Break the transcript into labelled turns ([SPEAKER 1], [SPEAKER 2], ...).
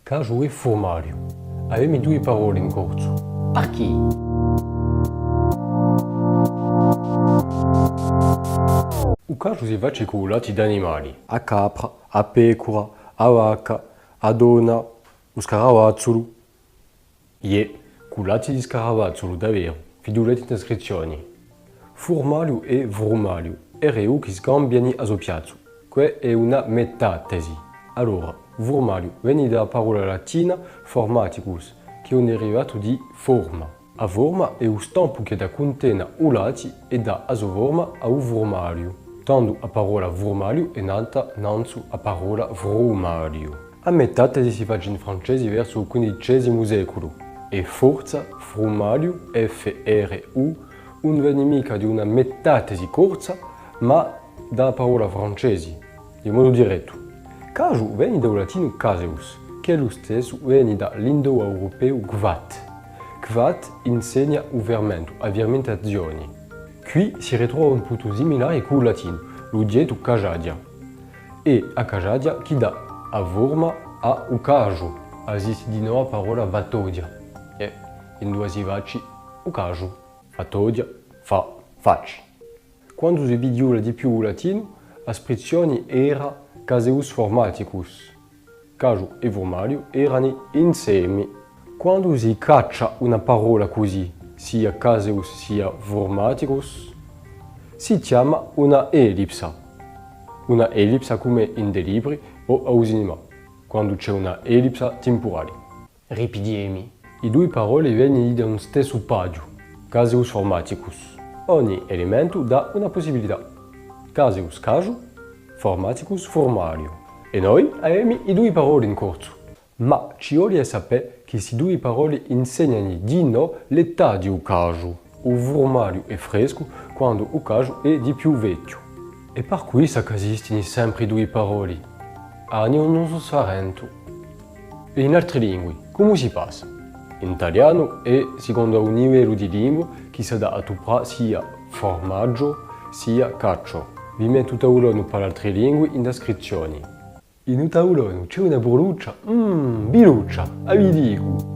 [SPEAKER 1] Caju e formaggio. Avemi due parole in corso.
[SPEAKER 2] A chi?
[SPEAKER 1] O caju si face con lati d'animali. A capra, a pecora, a vacca, a donna, o scaravazzolo. Con lati di scaravazzolo, davvero. Figurati in descrizione. Formaggio e formaggio. RU che scambiano a suo piazzo. Questa è una metatesi. Allora, formaggio viene dalla parola latina formaticus, che è un derivato di forma. A forma è un stampo che da contiene o lati e dà a sua forma a un formaggio. Tanto la parola formaggio è nata innanzi a parola formaggio. A metatesi si fa in francese verso il XV secolo. E forza, formaggio, FRU, non viene mica di una metatesi corsa, ma dalla parola francese, in modo diretto. Caju viene dal latino caseus, che è lo stesso viene dall'indoeuropeo gvat. Gvat insegna il fermento, la fermentazione. Qui si ritrova un punto similare con il latino, l'oggetto cajadia. E a cajadia che dà a forma a un caju, esiste di nuovo la parola vatodia. E in due si facci un caju, vatodia, facci. Quando si vede di più il latino, l'espressione era caseus formaticus. Caju e formaggio erano insieme. Quando si caccia una parola così, sia caseus sia formaticus, si chiama una ellipsa. Una ellipsa come in dei libri o a cinema, quando c'è una ellipsa temporale. Ripidiemi. I due parole vengono da un stesso paio, caseus formaticus. Ogni elemento dà una possibilità. Caseus caju, formaticus formaggio. E noi abbiamo i due parole in corso. Ma ci vuole sapere che queste due parole insegnano di no l'età di un caju. Il formaggio è fresco quando il caju è di più vecchio. E per questo che esistono sempre due parole. Hanno un uso differente. E in altre lingue, come si passa? In italiano è secondo un livello di lingua che si dà a trovare sia formaggio sia caccio. Vi metto tavolone per altre lingue in descrizione. In un tavolone c'è una burluccia, biluccia, vi dico.